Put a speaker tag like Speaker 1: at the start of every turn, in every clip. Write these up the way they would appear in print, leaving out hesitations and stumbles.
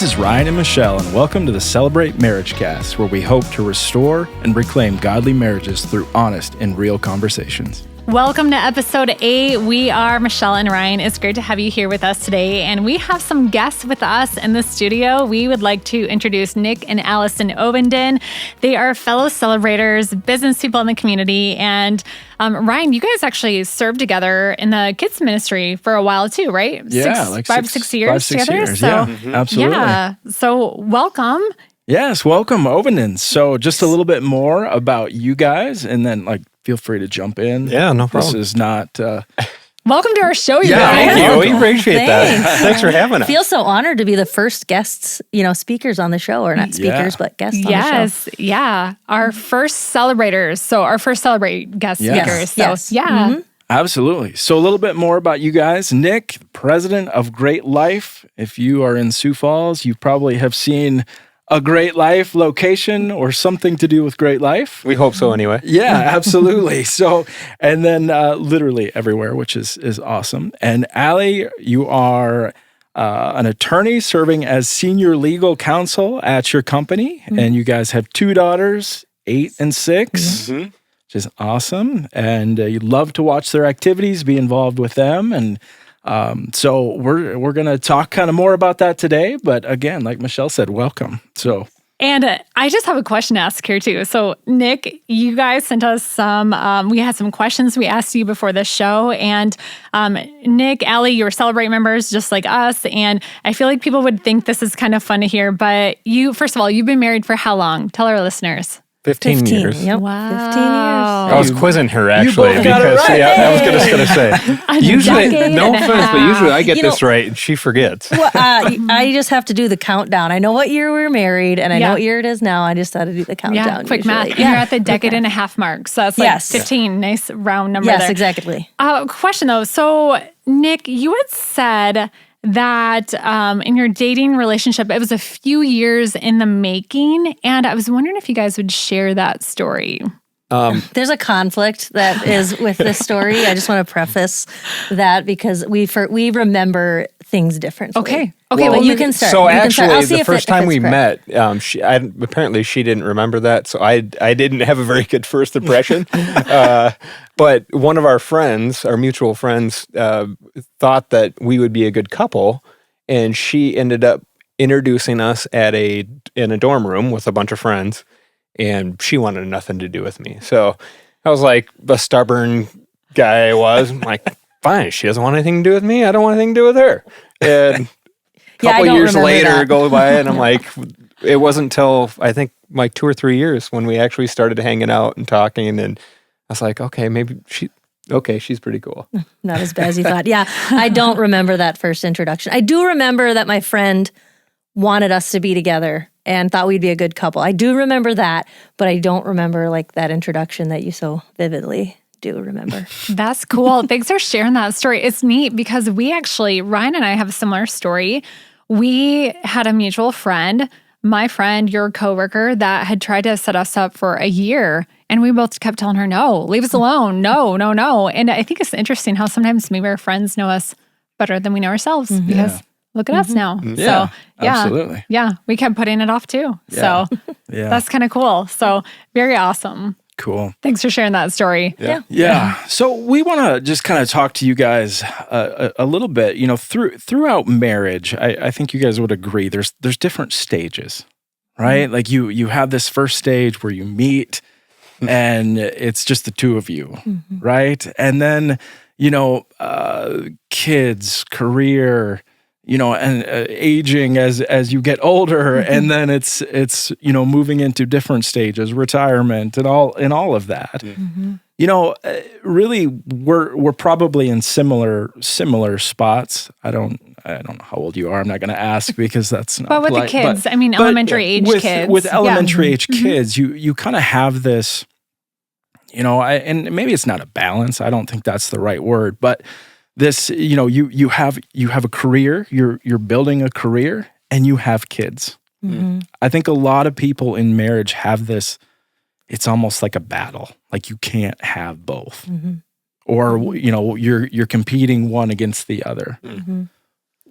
Speaker 1: This is Ryan and Michelle, and welcome to the Celebrate Marriage Cast, where we hope to restore and reclaim godly marriages through honest and real conversations.
Speaker 2: Welcome to episode 8. We are Michelle and Ryan. It's great to have you here with us today. And we have some guests with us in the studio. We would like to introduce Nick and Alison Ovenden. They are fellow celebrators, business people in the community. And Ryan, you guys actually served together in the kids ministry for a while too, right?
Speaker 1: Yeah,
Speaker 2: 6 years together.
Speaker 1: Years, yeah, absolutely.
Speaker 2: Yeah. So welcome.
Speaker 1: Yes, welcome, Ovenden. So just a little bit more about you guys, and then feel free to jump in.
Speaker 3: Yeah, no problem.
Speaker 1: This is not...
Speaker 2: Welcome to our show, you
Speaker 1: Yeah,
Speaker 2: guys.
Speaker 3: Thank you. We appreciate that. Thanks for having us.
Speaker 4: Feel so honored to be the first guests, speakers on the show, or not speakers, but guests on the show.
Speaker 2: Yes, yeah. Our first celebrators. So our first Celebrate guest speakers. So,
Speaker 4: Yes.
Speaker 2: yeah.
Speaker 4: Mm-hmm.
Speaker 1: Absolutely. So a little bit more about you guys. Nick, president of Great Life. If you are in Sioux Falls, you probably have seen a Great Life location or something to do with Great Life.
Speaker 3: We hope so anyway.
Speaker 1: Yeah, absolutely. So, and then literally everywhere, which is awesome. And Allie, you are an attorney serving as senior legal counsel at your company. Mm-hmm. And you guys have 2 daughters, 8 and 6, mm-hmm. which is awesome. And you love to watch their activities, be involved with them. And so we're going to talk kind of more about that today. But again, like Michelle said, welcome. So,
Speaker 2: and I just have a question to ask here too. So Nick, you guys sent us we had some questions we asked you before the show. And Nick, Allie, you were Celebrate members just like us. And I feel like people would think this is kind of fun to hear. But first of all, you've been married for how long? Tell our listeners.
Speaker 3: 15 years.
Speaker 4: Yep.
Speaker 2: Wow.
Speaker 4: 15 years.
Speaker 3: I was quizzing her actually
Speaker 1: both got it
Speaker 3: because
Speaker 1: right.
Speaker 3: I was going to say usually no offense, but usually I get this right and she forgets.
Speaker 4: Well, I just have to do the countdown. I know what year we were married, and I know what year it is now. I just had to do the countdown.
Speaker 2: Yeah, quick
Speaker 4: usually.
Speaker 2: math. And you're at the decade and a half mark. So that's like 15. Nice round number there.
Speaker 4: Yes, exactly.
Speaker 2: Question though. So Nick, you had said that in your dating relationship, it was a few years in the making. And I was wondering if you guys would share that story.
Speaker 4: There's a conflict that is with this story. I just want to preface that because we remember things differently.
Speaker 2: Okay.
Speaker 4: Well, you can start.
Speaker 3: So
Speaker 4: you can start.
Speaker 3: actually,
Speaker 4: I'll see
Speaker 3: the
Speaker 4: if
Speaker 3: first time we
Speaker 4: correct.
Speaker 3: met, apparently she didn't remember that, so I didn't have a very good first impression. But one of our friends, our mutual friends, thought that we would be a good couple, and she ended up introducing us in a dorm room with a bunch of friends, and she wanted nothing to do with me. So I was like the stubborn guy I was. I'm like, fine, she doesn't want anything to do with me. I don't want anything to do with her. And a couple years later go by, and I'm like, it wasn't until I think 2 or 3 years when we actually started hanging out and talking, and I was like, okay, maybe she's pretty cool.
Speaker 4: Not as bad as you thought. Yeah, I don't remember that first introduction. I do remember that my friend wanted us to be together and thought we'd be a good couple. I do remember that, but I don't remember that introduction that you so vividly do remember.
Speaker 2: That's cool. Thanks for sharing that story. It's neat because Ryan and I have a similar story. We had a mutual friend, my friend, your coworker, that had tried to set us up for a year. And we both kept telling her, no, leave us alone. No. And I think it's interesting how sometimes maybe our friends know us better than we know ourselves because look at us now.
Speaker 1: Yeah,
Speaker 2: so, yeah,
Speaker 1: absolutely.
Speaker 2: Yeah, we kept putting it off too.
Speaker 1: Yeah.
Speaker 2: So that's kind of cool. So very awesome.
Speaker 1: Cool.
Speaker 2: Thanks for sharing that story.
Speaker 1: Yeah. So we want to just kind of talk to you guys a little bit. Throughout marriage, I think you guys would agree. There's different stages, right? Mm-hmm. Like you have this first stage where you meet, and it's just the two of you, right? And then kids, career, and aging as you get older, and then it's moving into different stages, retirement, and all of that. Really, we're probably in similar spots. I don't know how old you are. I'm not going to ask because that's not.
Speaker 2: But with
Speaker 1: polite,
Speaker 2: the kids, elementary age kids.
Speaker 1: With elementary age kids, you kind of have this. And maybe it's not a balance. I don't think that's the right word, but this, you have a career, you're building a career, and you have kids. Mm-hmm. I think a lot of people in marriage have this, it's almost like a battle. Like you can't have both. Mm-hmm. Or, you're competing one against the other. Mm-hmm.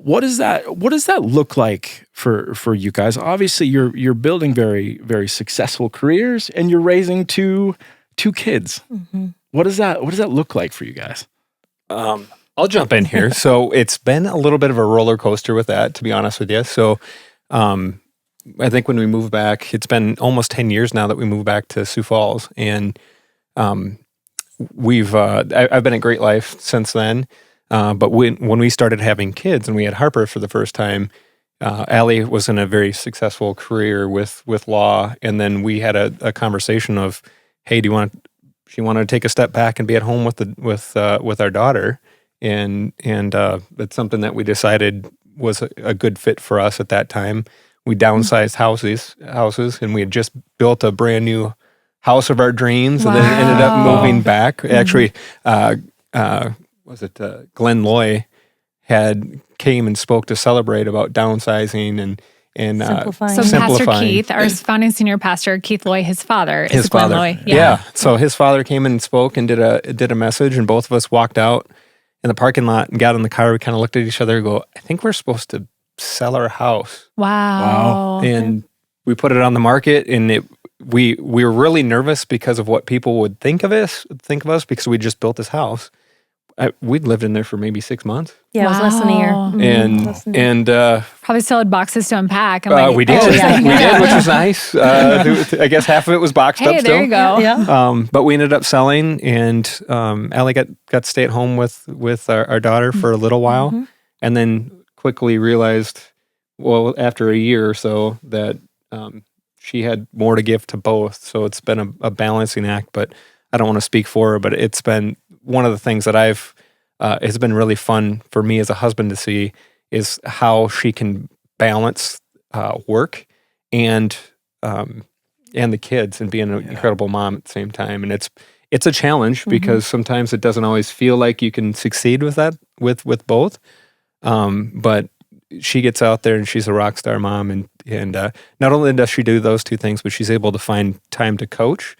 Speaker 1: What does that look like for you guys? Obviously, you're building very, very successful careers, and you're raising two kids.
Speaker 4: Mm-hmm.
Speaker 1: What does that look like for you guys?
Speaker 3: I'll jump in here. So it's been a little bit of a roller coaster with that, to be honest with you. So I think when we moved back, it's been almost 10 years now that we moved back to Sioux Falls, and I've been at Great Life since then. But when we started having kids and we had Harper for the first time, Allie was in a very successful career with law, and then we had a conversation of, hey, she wanted to take a step back and be at home with our daughter, and it's something that we decided was a good fit for us at that time. We downsized houses, and we had just built a brand new house of our dreams, and then ended up moving back. Actually, Glenn Loy came and spoke to celebrate about downsizing and
Speaker 4: Simplifying.
Speaker 2: So
Speaker 3: simplifying.
Speaker 2: Pastor Keith, our founding senior pastor, Keith Loy, his father is
Speaker 3: His
Speaker 2: Glenn
Speaker 3: father,
Speaker 2: Loy.
Speaker 3: yeah. So his father came in and spoke and did a message, and both of us walked out in the parking lot and got in the car. We kind of looked at each other and go, I think we're supposed to sell our house.
Speaker 2: Wow.
Speaker 3: And we put it on the market, and we were really nervous because of what people would think of us because we just built this house. We'd lived in there for maybe 6 months.
Speaker 4: Yeah, it was less than a year.
Speaker 2: Wow.
Speaker 4: Mhm.
Speaker 3: And
Speaker 2: Probably still had boxes to unpack. And
Speaker 3: we did.
Speaker 2: oh,
Speaker 4: yeah.
Speaker 3: We did, which was nice. I guess half of it was boxed
Speaker 2: Hey,
Speaker 3: up still.
Speaker 2: there you go.
Speaker 4: Yeah.
Speaker 3: But we ended up selling, and Allie got to stay at home with our daughter for a little while, and then quickly realized, well, after a year or so, that she had more to give to both. So it's been a balancing act, but I don't want to speak for her, but it's been one of the things that it's been really fun for me as a husband to see is how she can balance work and the kids and being an incredible mom at the same time. And it's a challenge because sometimes it doesn't always feel like you can succeed with that, with both. But she gets out there and she's a rock star mom. And not only does she do those two things, but she's able to find time to coach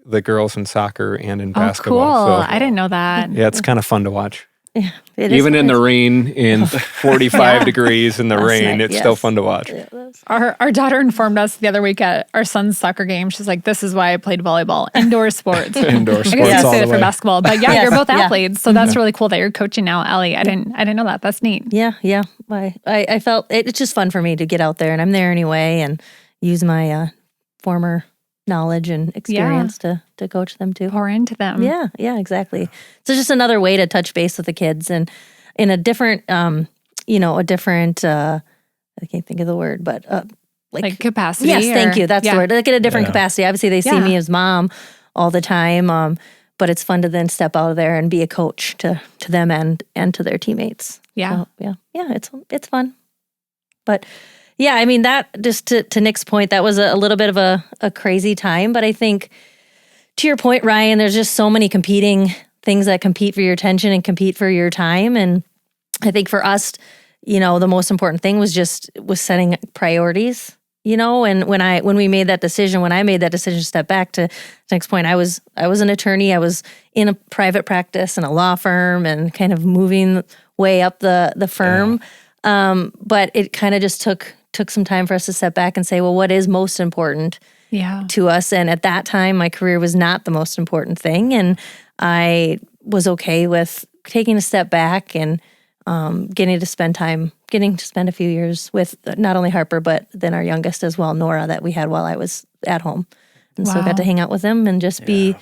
Speaker 3: the girls in soccer and in basketball.
Speaker 2: Cool.
Speaker 3: So,
Speaker 2: I didn't know that.
Speaker 3: yeah, it's kind of fun to watch.
Speaker 4: Yeah, it
Speaker 3: Even
Speaker 4: is
Speaker 3: in the
Speaker 4: nice.
Speaker 3: rain, in 45 degrees in the
Speaker 4: Last
Speaker 3: rain,
Speaker 4: night,
Speaker 3: it's still
Speaker 4: yes.
Speaker 3: fun to watch.
Speaker 4: Yeah, that's-
Speaker 2: Our daughter informed us the other week at our son's soccer game. She's like, "This is why I played volleyball, indoor sports."
Speaker 1: Indoor
Speaker 2: I guess
Speaker 1: sports
Speaker 2: you
Speaker 1: all
Speaker 2: say
Speaker 1: the
Speaker 2: that for
Speaker 1: way.
Speaker 2: basketball, but yeah,
Speaker 4: Yes,
Speaker 2: you're both
Speaker 4: yeah.
Speaker 2: athletes, so that's really cool that you're coaching now, Allie. I didn't know that. That's neat.
Speaker 4: Yeah. I felt it's just fun for me to get out there, and I'm there anyway, and use my former knowledge and experience to coach them too.
Speaker 2: Pour into them.
Speaker 4: Yeah, exactly. So just another way to touch base with the kids, and in a different, I can't think of the word, but
Speaker 2: like capacity.
Speaker 4: yes, thank
Speaker 2: or-
Speaker 4: you. That's
Speaker 2: yeah.
Speaker 4: the word. Like in a different
Speaker 1: Yeah.
Speaker 4: capacity. Obviously, they see
Speaker 2: Yeah.
Speaker 4: me as mom all the time, but it's fun to then step out of there and be a coach to them and to their teammates.
Speaker 2: Yeah.
Speaker 4: So, yeah, it's fun. But yeah, I mean that just to Nick's point, that was a little bit of a crazy time. But I think to your point, Ryan, there's just so many competing things that compete for your attention and compete for your time. And I think for us, the most important thing was setting priorities. And when I made that decision to step back, to Nick's point, I was an attorney. I was in a private practice and a law firm and kind of moving way up the firm. But it kind of just took some time for us to step back and say, well, what is most important
Speaker 2: Yeah.
Speaker 4: to us? And at that time, my career was not the most important thing. And I was okay with taking a step back and getting to spend a few years with not only Harper, but then our youngest as well, Nora, that we had while I was at home. And so I
Speaker 2: Wow.
Speaker 4: got to hang out with them and just be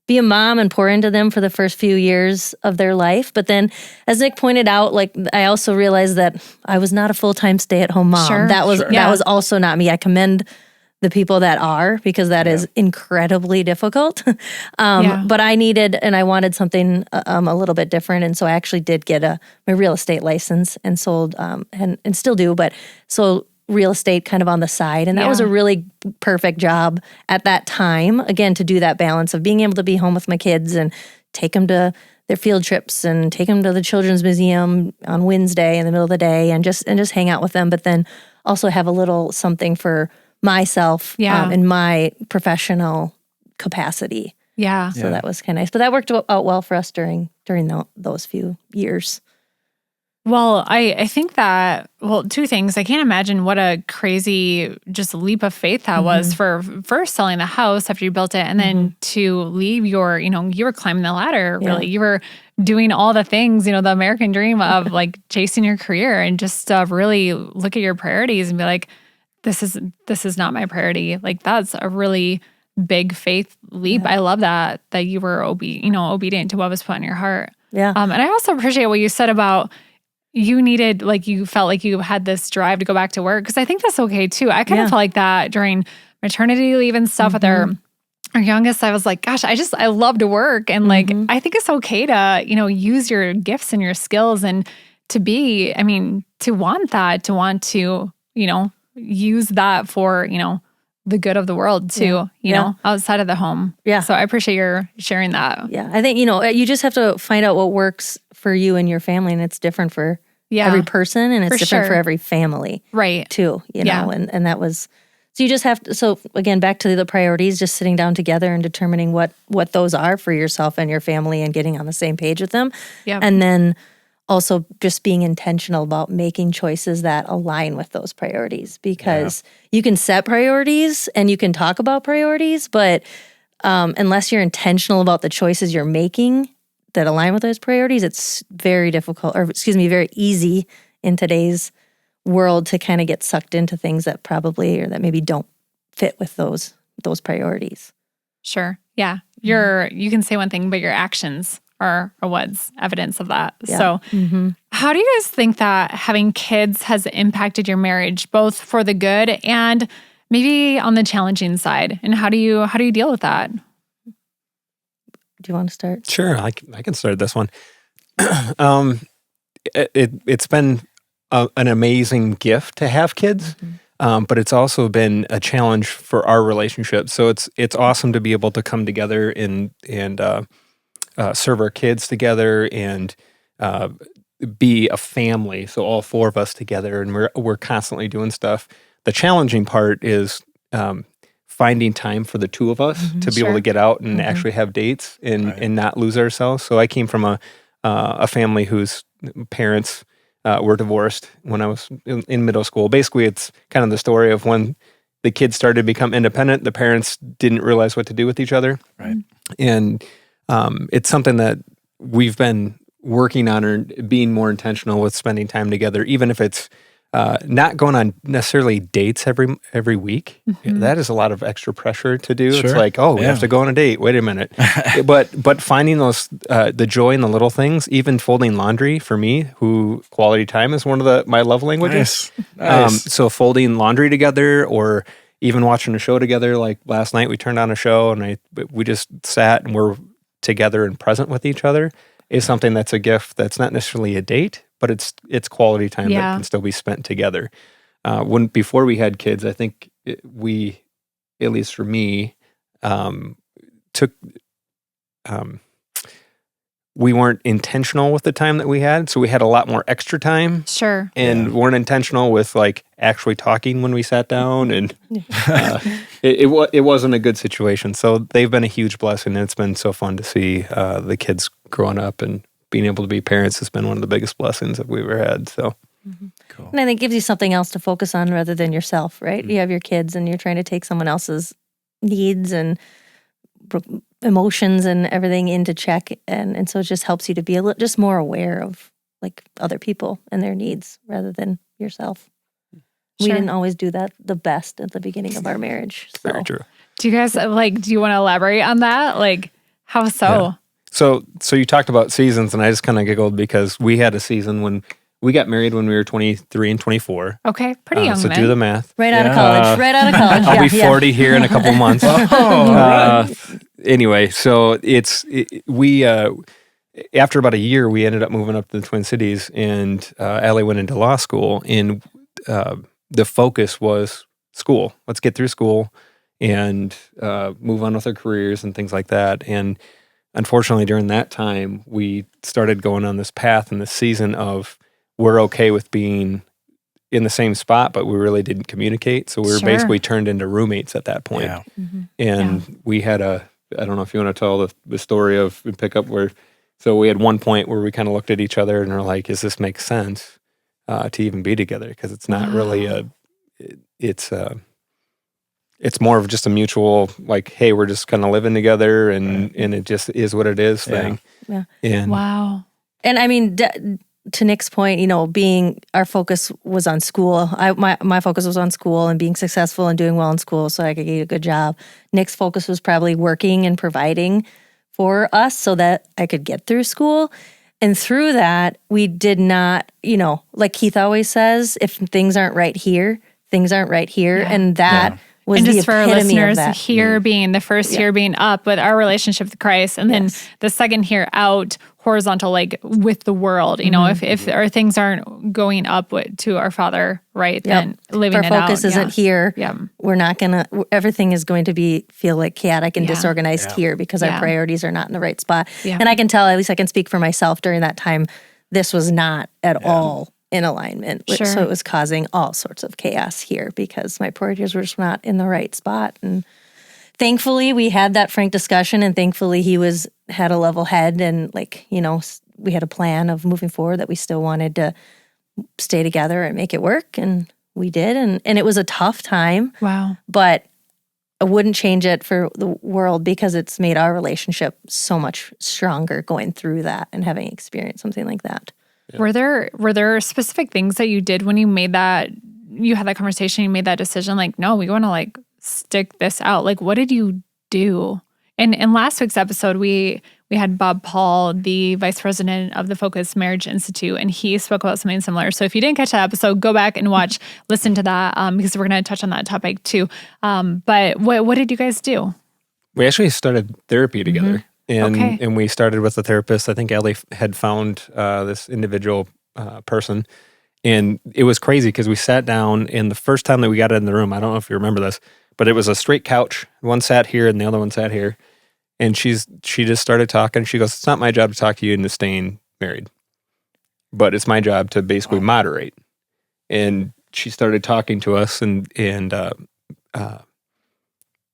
Speaker 4: a mom and pour into them for the first few years of their life. But then, as Nick pointed out, I also realized that I was not a full-time stay-at-home mom.
Speaker 2: Sure.
Speaker 4: That was
Speaker 2: Yeah.
Speaker 4: also not me. I commend the people that are, because that is incredibly difficult. But I needed and I wanted something a little bit different. And so I actually did get my real estate license and sold, and still do, but sold real estate kind of on the side. And that was a really perfect job at that time, again, to do that balance of being able to be home with my kids and take them to their field trips and take them to the Children's Museum on Wednesday in the middle of the day and just hang out with them, but then also have a little something for myself in my professional capacity.
Speaker 2: Yeah.
Speaker 4: So that was kind of nice. But that worked out well for us during those few years.
Speaker 2: Well, I think that, well, two things. I can't imagine what a crazy just leap of faith that was for first selling the house after you built it and then to leave your, you were climbing the ladder, really. You were doing all the things, the American dream of like chasing your career and just really look at your priorities and be like, this is not my priority. Like that's a really big faith leap. I love that you were obedient to what was put in your heart.
Speaker 4: Yeah.
Speaker 2: And I also appreciate what you said about you needed, like you felt like you had this drive to go back to work. Because I think that's okay too. I kind of felt like that during maternity leave and stuff with our youngest. I was like, gosh, I love to work. And like, I think it's okay to, use your gifts and your skills and to be, to want to, use that for, the good of the world too, outside of the home. Yeah. So I appreciate your sharing that.
Speaker 4: Yeah. I think, you just have to find out what works for you and your family. And it's different for every person and it's different for every family.
Speaker 2: Right.
Speaker 4: Too, and that was, so you just have to, so again, back to the priorities, just sitting down together and determining what those are for yourself and your family and getting on the same page with them.
Speaker 2: Yeah.
Speaker 4: And then also just being intentional about making choices that align with those priorities because you can set priorities and you can talk about priorities, but unless you're intentional about the choices you're making that align with those priorities, it's very difficult, very easy in today's world to kind of get sucked into things that probably or that maybe don't fit with those priorities.
Speaker 2: Sure. Yeah. You can say one thing, but your actions are what's evidence of that.
Speaker 4: Yeah.
Speaker 2: So how do you guys think that having kids has impacted your marriage, both for the good and maybe on the challenging side? And how do you deal with that?
Speaker 4: Do you want to start?
Speaker 3: Sure, I can start this one. It's been an amazing gift to have kids, but it's also been a challenge for our relationship. So it's awesome to be able to come together and serve our kids together and be a family. So all four of us together, and we're constantly doing stuff. The challenging part is finding time for the two of us to be able to get out and actually have dates and not lose ourselves. So I came from a family whose parents were divorced when I was in middle school. Basically, it's kind of the story of when the kids started to become independent, the parents didn't realize what to do with each other.
Speaker 1: Right.
Speaker 3: And it's something that we've been working on or being more intentional with spending time together, even if it's not going on necessarily dates every week. That is a lot of extra pressure to do.
Speaker 1: Sure.
Speaker 3: It's like, we have to go on a date. Wait a minute. but finding those the joy in the little things, even folding laundry for me, who quality time is one of my love languages.
Speaker 1: Nice.
Speaker 3: So folding laundry together or even watching a show together. Like last night we turned on a show and we just sat and we're together and present with each other is something that's a gift that's not necessarily a date, but it's quality time that can still be spent together. Before we had kids, I think we, at least for me, we weren't intentional with the time that we had, so we had a lot more extra time.
Speaker 2: Sure.
Speaker 3: And weren't intentional with like actually talking when we sat down, and it wasn't a good situation. So they've been a huge blessing, and it's been so fun to see the kids growing up and being able to be parents has been one of the biggest blessings that we've ever had. So
Speaker 1: Cool.
Speaker 4: And I think it gives you something else to focus on rather than yourself, right? You have your kids and you're trying to take someone else's needs and emotions and everything into check. And so it just helps you to be just more aware of like other people and their needs rather than yourself. We didn't always do that the best at the beginning of our marriage. So.
Speaker 3: very true.
Speaker 2: Do you guys do you want to elaborate on that? Like how so?
Speaker 3: Yeah. So you talked about seasons, and I just kind of giggled because we had a season when we got married when we were 23 and 24.
Speaker 2: Okay, pretty young
Speaker 3: So
Speaker 2: then.
Speaker 3: do the math.
Speaker 4: Right out of college.
Speaker 3: I'll be 40 here in a couple months. Anyway, so we after about a year, we ended up moving up to the Twin Cities, and Allie went into law school, and the focus was school. Let's get through school and move on with our careers and things like that. And unfortunately, during that time, we started going on this path in this season of we're okay with being in the same spot, but we really didn't communicate. So we were basically turned into roommates at that point.
Speaker 1: Yeah.
Speaker 3: And we had I don't know if you want to tell the story of pick up where So we had one point where we kind of looked at each other and were like, does this make sense to even be together? Because it's not really it's more of just a mutual, like, hey, we're just kind of living together and it just is what it is thing.
Speaker 4: Yeah.
Speaker 3: And
Speaker 2: Wow.
Speaker 4: And I mean, to Nick's point, being our focus was on school. My focus was on school and being successful and doing well in school so I could get a good job. Nick's focus was probably working and providing for us so that I could get through school. And through that, we did not, like Keith always says, if things aren't right here, things aren't right here.
Speaker 2: Yeah.
Speaker 4: And that was
Speaker 2: And
Speaker 4: the
Speaker 2: just for our
Speaker 4: epitome of
Speaker 2: listeners,
Speaker 4: that.
Speaker 2: here being the first here being up with our relationship with Christ, and then the second here out horizontal, like with the world. If our things aren't going up to our Father, right? Then living
Speaker 4: if
Speaker 2: it
Speaker 4: our
Speaker 2: out.
Speaker 4: focus isn't here, we're not gonna. Everything is going to feel like chaotic and disorganized here because our priorities are not in the right spot.
Speaker 2: Yeah.
Speaker 4: And I can tell, at least I can speak for myself during that time, this was not at all in alignment.
Speaker 2: Sure.
Speaker 4: So it was causing all sorts of chaos here because my priorities were just not in the right spot. And thankfully we had that frank discussion, and thankfully he had a level head, and we had a plan of moving forward that we still wanted to stay together and make it work, and we did. And it was a tough time.
Speaker 2: Wow.
Speaker 4: But I wouldn't change it for the world because it's made our relationship so much stronger going through that and having experienced something like that.
Speaker 2: Yeah. Were there specific things that you did when you had that conversation, you made that decision, like, no, we want to stick this out? Like, what did you do? And in last week's episode, we had Bob Paul, the vice president of the Focus Marriage Institute, and he spoke about something similar. So if you didn't catch that episode, go back and listen to that because we're going to touch on that topic too. But what did you guys do?
Speaker 3: we actually started therapy together. And we started with a therapist. I think Ellie had found this individual person. And it was crazy because we sat down, and the first time that we got in the room, I don't know if you remember this, but it was a straight couch. One sat here and the other one sat here. And she just started talking. She goes, "It's not my job to talk you into staying married, but it's my job to basically moderate." And she started talking to us and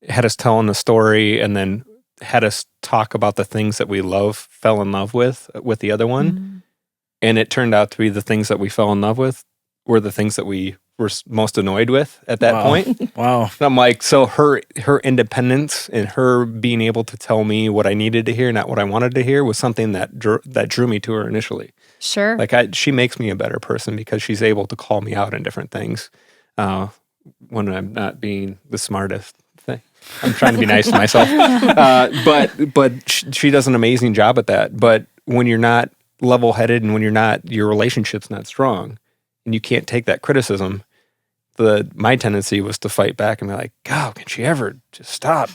Speaker 3: had us telling the story, and then had us talk about the things that we fell in love with the other one. Mm-hmm. And it turned out to be the things that we fell in love with were the things that we were most annoyed with at that point.
Speaker 1: Wow.
Speaker 3: And I'm like, so her independence and her being able to tell me what I needed to hear, not what I wanted to hear, was something that drew me to her initially.
Speaker 2: Sure.
Speaker 3: Like she makes me a better person because she's able to call me out in different things when I'm not being the smartest thing. I'm trying to be nice to myself. But she does an amazing job at that. But when you're not level-headed and when your relationship's not strong and you can't take that criticism, my tendency was to fight back and be like, "God, can she ever just stop?"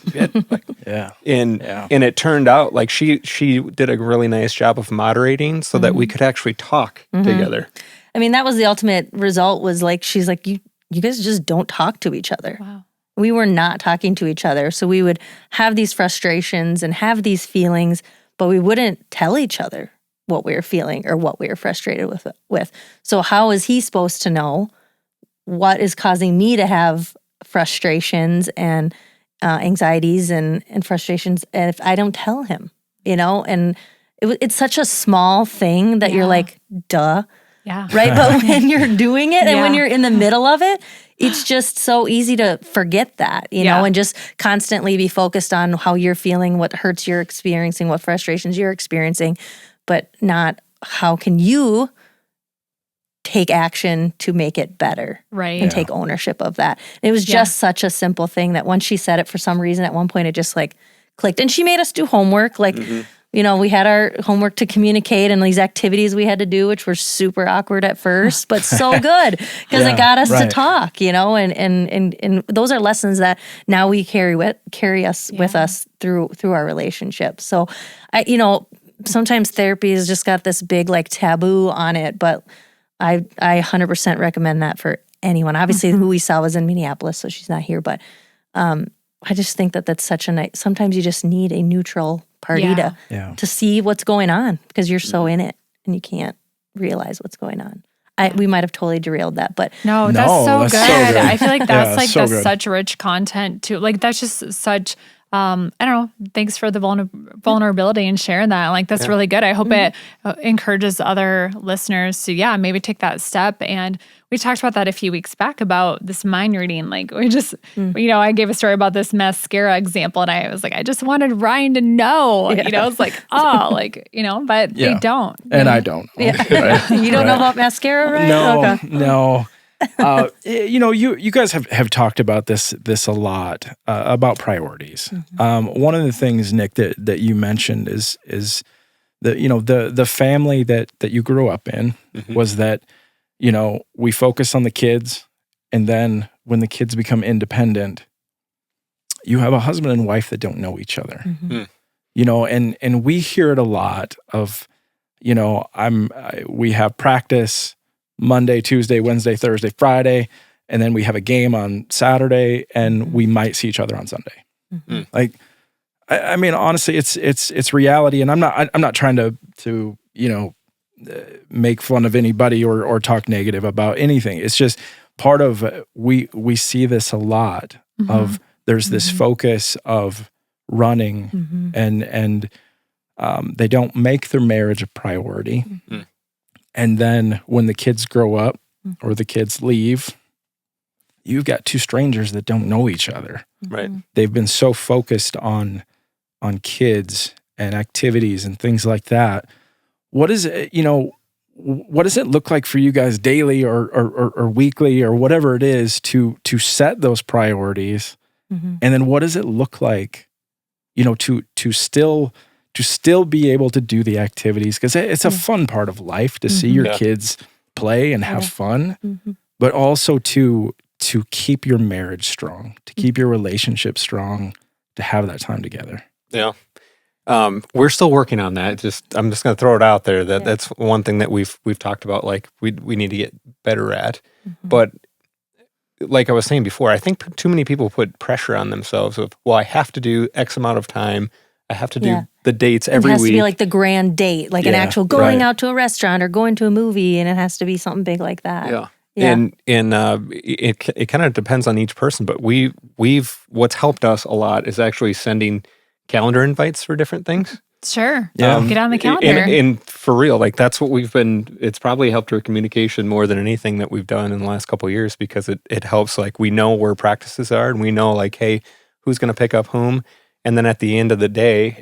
Speaker 3: And it turned out like she did a really nice job of moderating so that we could actually talk together.
Speaker 4: I mean, that was the ultimate result, was like, she's like, you guys just don't talk to each other.
Speaker 2: Wow.
Speaker 4: We were not talking to each other. So we would have these frustrations and have these feelings, but we wouldn't tell each other what we were feeling or what we were frustrated with. So how is he supposed to know what is causing me to have frustrations and anxieties and frustrations if I don't tell him, And it's such a small thing that you're like, duh.
Speaker 2: Yeah.
Speaker 4: Right? But when you're doing it and when you're in the middle of it, it's just so easy to forget that, and just constantly be focused on how you're feeling, what hurts you're experiencing, what frustrations you're experiencing, but not how can you take action to make it better,
Speaker 2: right?
Speaker 4: And take ownership of that. And it was just such a simple thing that once she said it, for some reason, at one point, it just like clicked. And she made us do homework, like, we had our homework to communicate and these activities we had to do, which were super awkward at first, but so good because it got us to talk, and those are lessons that now we carry us with us through our relationship. So sometimes therapy has just got this big like taboo on it, but I 100% recommend that for anyone. Obviously, who we saw was in Minneapolis, so she's not here, but I just think that that's such a nice, sometimes you just need a neutral party to see what's going on because you're so in it and you can't realize what's going on. We might have totally derailed that, but
Speaker 2: that's so good.
Speaker 1: So good.
Speaker 2: I feel like that's
Speaker 1: such
Speaker 2: rich content too. Like that's just such I don't know. Thanks for the vulnerability and sharing that. Like, that's really good. I hope it encourages other listeners to, maybe take that step. And we talked about that a few weeks back about this mind reading. Like, we just, I gave a story about this mascara example, and I was like, I just wanted Ryan to know, it's like, but they don't.
Speaker 1: And I don't.
Speaker 4: Yeah. You don't know about mascara, Ryan?
Speaker 1: No,
Speaker 4: Okay.
Speaker 1: no. You guys have talked about this a lot, about priorities. One of the things, Nick, that you mentioned is the family that you grew up in was that, we focus on the kids, and then when the kids become independent, you have a husband and wife that don't know each other. And we hear it a lot of, we have practice Monday, Tuesday, Wednesday, Thursday, Friday, and then we have a game on Saturday, and we might see each other on Sunday. Like, I mean, honestly, it's reality, and I'm not trying to make fun of anybody or talk negative about anything. It's just part of we see this a lot of there's this focus of running and they don't make their marriage a priority. And then when the kids grow up or the kids leave, you've got two strangers that don't know each other.
Speaker 3: Right.
Speaker 1: They've been so focused on kids and activities and things like that. What is it, what does it look like for you guys daily or weekly or whatever it is to set those priorities? And then what does it look like, to still be able to do the activities? Because it's a fun part of life to see your kids play and have fun, but also to keep your marriage strong, to keep your relationship strong, to have that time together.
Speaker 3: Yeah. We're still working on that. I'm just going to throw it out there that that's one thing that we've talked about, like we need to get better at. But like I was saying before, I think too many people put pressure on themselves of, well, I have to do X amount of time. I have to do the dates every week.
Speaker 4: It has to be like the grand date, like an actual going out to a restaurant or going to a movie, and it has to be something big like that.
Speaker 3: Yeah. And it kind of depends on each person, but what's helped us a lot is actually sending calendar invites for different things.
Speaker 2: Sure. Get on the calendar.
Speaker 3: And for real, like that's what it's probably helped our communication more than anything that we've done in the last couple of years, because it helps, like we know where practices are and we know like, hey, who's going to pick up whom. And then at the end of the day,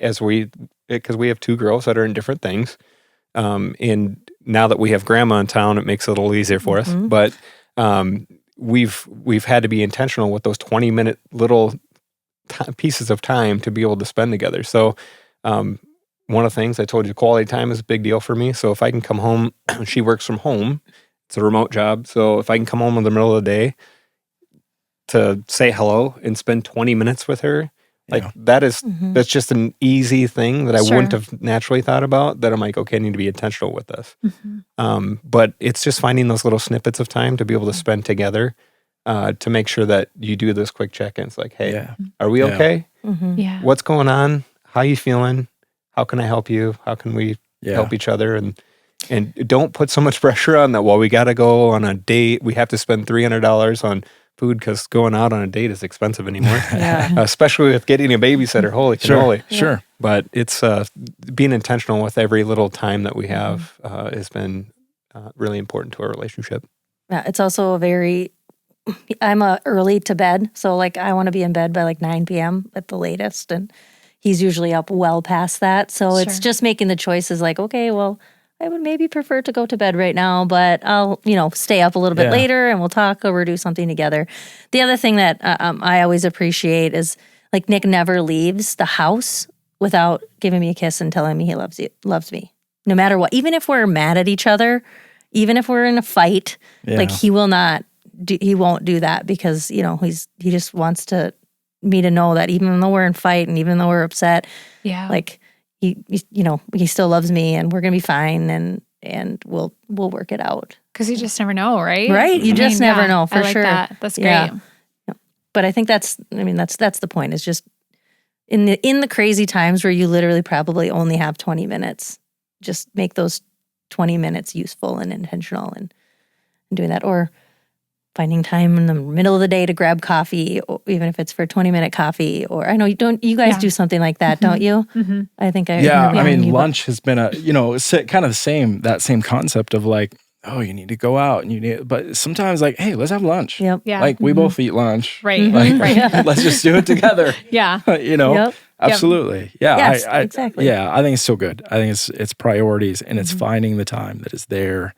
Speaker 3: because we have two girls that are in different things, and now that we have grandma in town, it makes it a little easier for us. But we've had to be intentional with those 20-minute little pieces of time to be able to spend together. So one of the things I told you, quality time is a big deal for me. So if I can come home, she works from home. It's a remote job. So if I can come home in the middle of the day to say hello and spend 20 minutes with her, like that's just an easy thing that I wouldn't have naturally thought about, that I'm like, okay, I need to be intentional with this. But it's just finding those little snippets of time to be able to spend together, to make sure that you do those quick check-ins. Like, hey, are we okay? What's going on? How you feeling? How can I help you? How can we help each other? And don't put so much pressure on that. Well, we got to go on a date. We have to spend $300 on food, because going out on a date is expensive anymore. Especially with getting a babysitter. Holy cannoli.
Speaker 1: Sure.
Speaker 3: But it's being intentional with every little time that we have has been really important to our relationship.
Speaker 4: Yeah, it's also I'm early to bed. So like I want to be in bed by like 9 p.m. at the latest. And he's usually up well past that. So it's just making the choices like, okay, well, I would maybe prefer to go to bed right now, but I'll, stay up a little bit later and we'll talk or do something together. The other thing that I always appreciate is like Nick never leaves the house without giving me a kiss and telling me he loves me, no matter what. Even if we're mad at each other, even if we're in a fight, like he won't do that, because, he just wants me to know that even though we're in fight and even though we're upset, like he still loves me and we're going to be fine and we'll work it out.
Speaker 2: Because you just never know, right?
Speaker 4: Right. You just never know, for sure.
Speaker 2: That's great.
Speaker 4: Yeah. But I think that's the point, is just in the crazy times where you literally probably only have 20 minutes, just make those 20 minutes useful and intentional and doing that. Or finding time in the middle of the day to grab coffee, or even if it's for a 20-minute coffee. Or I know you guys do something like that, don't you? I think I remember hearing you,
Speaker 1: lunch has been kind of that same concept of like, oh, you need to go out and but sometimes like, hey, let's have lunch.
Speaker 4: Yep.
Speaker 2: Yeah.
Speaker 1: Like we both eat lunch.
Speaker 2: Right.
Speaker 1: Like, let's just do it together.
Speaker 2: Yeah.
Speaker 4: Yep.
Speaker 1: Absolutely. Yeah.
Speaker 4: Yes, exactly.
Speaker 1: Yeah. I think it's so good. I think it's priorities and it's finding the time that is there.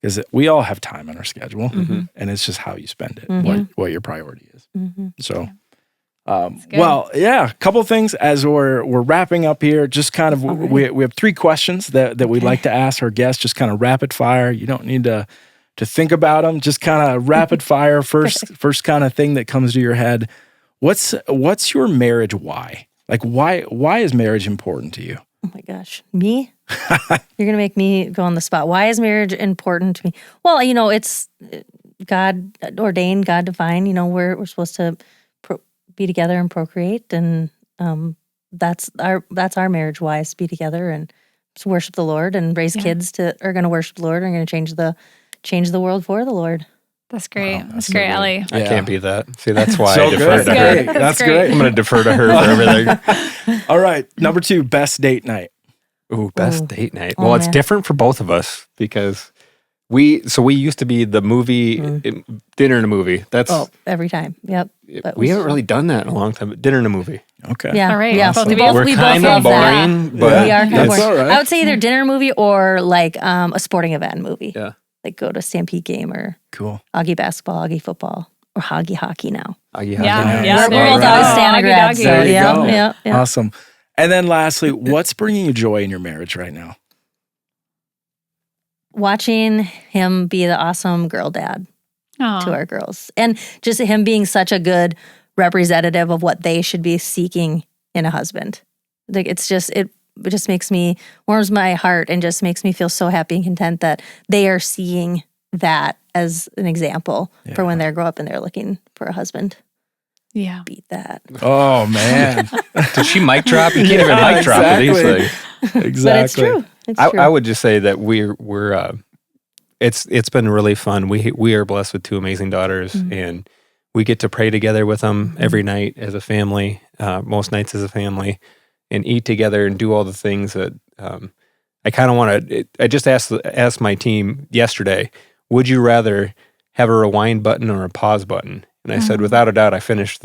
Speaker 1: Because we all have time on our schedule, and it's just how you spend it, what your priority is. So, a couple things as we're wrapping up here. Just kind of, we have 3 questions that we'd like to ask our guests, just kind of rapid fire. You don't need to think about them. Just kind of rapid fire. First kind of thing that comes to your head. What's your marriage why? Like why is marriage important to you?
Speaker 4: Oh my gosh, me? You're going to make me go on the spot. Why is marriage important to me? Well, it's God ordained, God defined. We're supposed to be together and procreate, and that's our marriage. Why is to be together and to worship the Lord and raise kids that are going to worship the Lord and are going to change the world for the Lord.
Speaker 2: That's great.
Speaker 1: Wow,
Speaker 2: that's great, Ellie.
Speaker 3: I can't be that. See, that's why
Speaker 1: So
Speaker 3: I defer
Speaker 1: good.
Speaker 3: to her.
Speaker 1: That's great.
Speaker 3: I'm going to defer to her for everything.
Speaker 1: All right. Number 2, best date night.
Speaker 3: Ooh, best date night.
Speaker 4: Oh,
Speaker 3: Well, it's
Speaker 4: man.
Speaker 3: different for both of us because we used to be the movie, dinner and a movie. That's
Speaker 4: Every time. Yep. That
Speaker 3: we
Speaker 4: was
Speaker 3: haven't really done that in a long time. But dinner and a movie.
Speaker 1: Okay.
Speaker 4: Yeah.
Speaker 2: All right.
Speaker 4: Yeah.
Speaker 2: Both
Speaker 4: We
Speaker 2: of you.
Speaker 4: both,
Speaker 3: We're
Speaker 4: we both
Speaker 3: kind of
Speaker 4: love that.
Speaker 3: boring, but
Speaker 4: We are kind of
Speaker 1: That's
Speaker 4: boring.
Speaker 1: all right.
Speaker 4: I would say either dinner movie or like a sporting event movie.
Speaker 3: Yeah.
Speaker 4: Like go to a Stampede game or
Speaker 1: Cool.
Speaker 4: Augie basketball, Augie football, or Hoggy hockey now.
Speaker 2: Yeah.
Speaker 4: We're
Speaker 2: there you
Speaker 4: both
Speaker 2: go.
Speaker 4: always Santa
Speaker 2: Doggy,
Speaker 4: grads.
Speaker 2: doggy.
Speaker 4: So
Speaker 1: There you go.
Speaker 4: yeah.
Speaker 1: Awesome. And then lastly, what's bringing you joy in your marriage right now?
Speaker 4: Watching him be the awesome girl dad
Speaker 2: Aw.
Speaker 4: to our girls, and just him being such a good representative of what they should be seeking in a husband. Like it just makes me warms my heart and just makes me feel so happy and content that they are seeing that as an example for when they grow up and they're looking for a husband.
Speaker 2: Yeah.
Speaker 4: Beat that.
Speaker 1: Oh man.
Speaker 3: Did she mic drop? You can't even mic drop with these things.
Speaker 1: Exactly.
Speaker 4: But it's true. It's true.
Speaker 3: I would just say that we're it's been really fun. We are blessed with 2 amazing daughters, and we get to pray together with them every night as a family, most nights as a family, and eat together and do all the things that I kind of want to. I just asked my team yesterday, would you rather have a rewind button or a pause button? And I said, without a doubt, I finished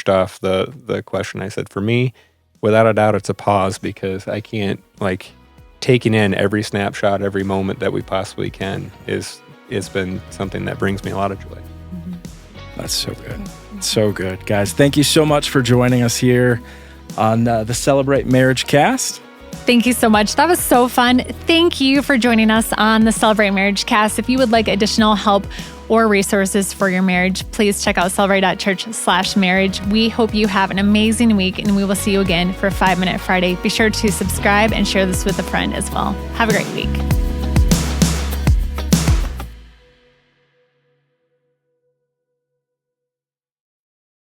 Speaker 3: off the question. I said, for me, without a doubt, it's a pause because I can't taking in every snapshot, every moment that we possibly can it's been something that brings me a lot of joy.
Speaker 1: That's so good. So good. Guys, thank you so much for joining us here on the Celebrate Marriage Cast.
Speaker 2: Thank you so much. That was so fun. Thank you for joining us on the Celebrate Marriage Cast. If you would like additional help or resources for your marriage, please check out celebrate.church/marriage. We hope you have an amazing week, and we will see you again for 5 Minute Friday. Be sure to subscribe and share this with a friend as well. Have a great week.